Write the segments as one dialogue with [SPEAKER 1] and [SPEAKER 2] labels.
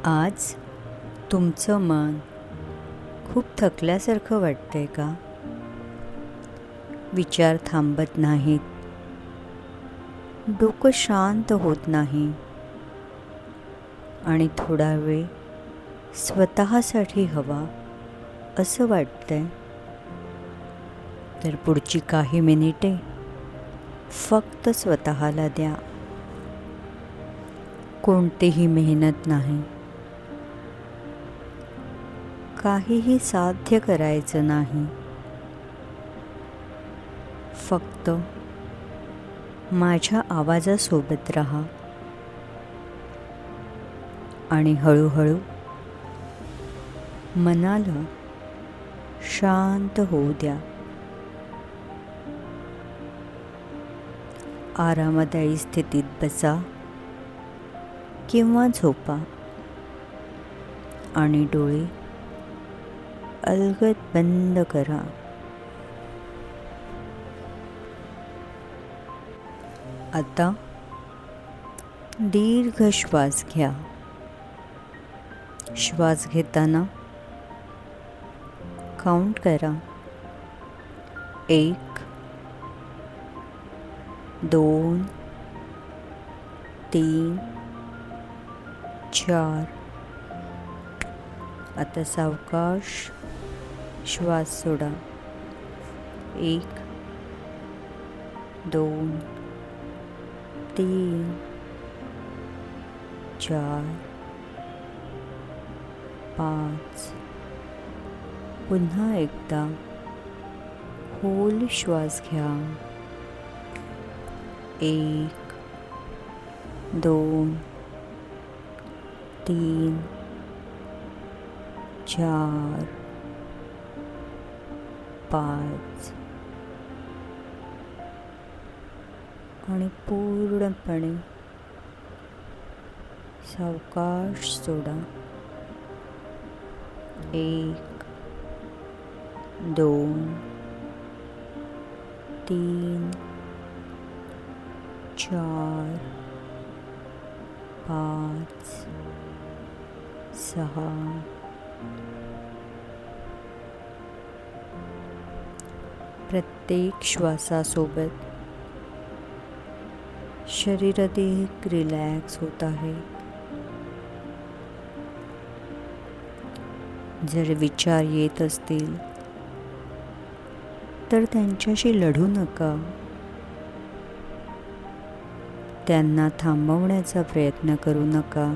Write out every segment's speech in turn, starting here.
[SPEAKER 1] आज तुमचं मन खूप थकल्यासारखं वाटतंय का? विचार थांबत नाहीत, डोकं शांत होत नाही आणि थोडा वेळ स्वतःसाठी हवा असं वाटतंय. तर पुढची काही मिनिटे फक्त स्वतःला द्या. कोणतीही मेहनत नाही, काहीही साध्य करायचं नाही. फक्त माझ्या आवाजासोबत राहा आणि हळूहळू मनाला शांत होऊ द्या. आरामदायी स्थितीत बसा किंवा झोपा आणि डोळे अलगद बंद करा. आता दीर्घ श्वास घ्या. श्वास घेताना काउंट करा. 1 2 3 4. आता सावकाश श्वास सोडा. 1 2 3 4 5. पुन्हा एकदा खोल श्वास घ्या. 1 2 3 4 5 आणि पूर्णपणे सावकाश सोडा. 1 2 3 4 5 6. प्रत्येक श्वासासोबत शरीर अधिक रिलॅक्स होत आहे. जर विचार येत असतील तर त्यांच्याशी लढू नका. त्यांना थांबवण्याचा प्रयत्न करू नका.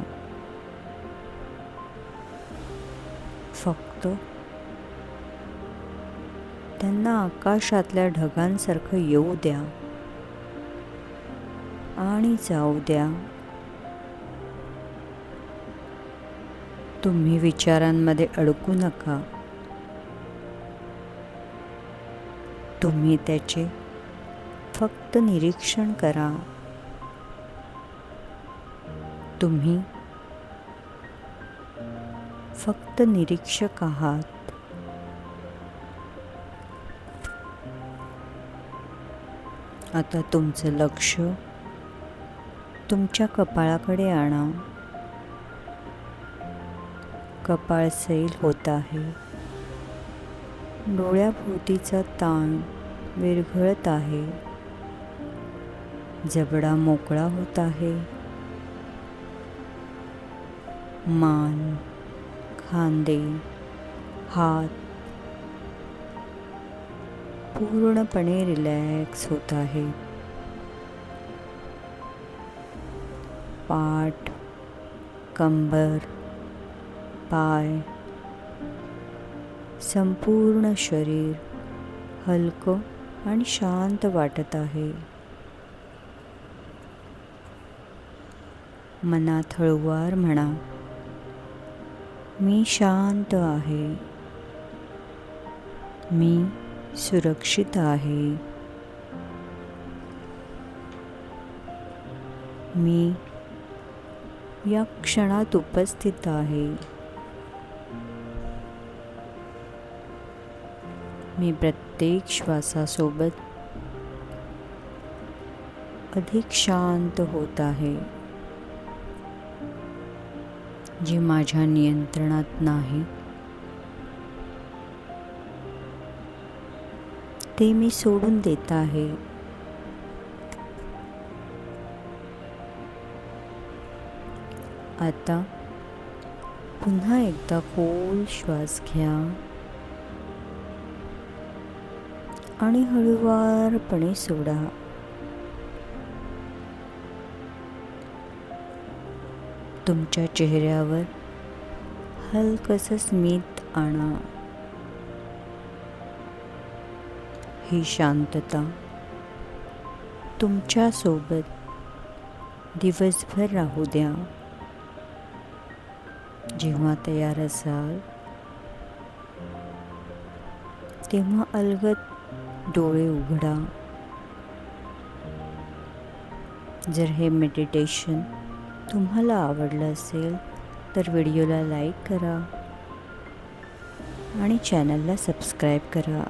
[SPEAKER 1] फक्त त्यांना आकाशातल्या ढगांसारखं येऊ द्या आणि जाऊ द्या. तुम्ही विचारांमध्ये अडकू नका. तुम्ही त्याचे फक्त निरीक्षण करा. तुम्ही फक्त निरीक्षक आहात. आता तुमचं लक्ष तुमच्या कपाळाकडे आणा. कपाळ सैल होत आहे. डोळ्याभोवतीचा ताण विरघळत आहे. जबडा मोकळा होत आहे. मान, खांदे, हात पूर्णपणे रिलॅक्स होत आहे. पाठ, कंबर, पाय, संपूर्ण शरीर हलकं आणि शांत वाटत आहे. मनात हळूवार म्हणा, मी शांत आहे. मी सुरक्षित आहे. मी या क्षणात उपस्थित आहे. मी प्रत्येक श्वासासोबत अधिक शांत होत आहे. जी माझ्या नियंत्रणात नाही ते मी सोडून देत आहे. आता पुन्हा एकदा खोल श्वास घ्या आणि हळुवारपणे सोडा. तुमच्या चेहऱ्यावर हलकसं स्मित आणा. ही शांतता तुमच्यासोबत दिवसभर राहू द्या. जेव्हा तयार असाल तेव्हा अलगद डोळे उघडा. जर हे मेडिटेशन तुम्हाला आवडलं असेल तर व्हिडिओला लाईक करा आणि चॅनलला सबस्क्राईब करा.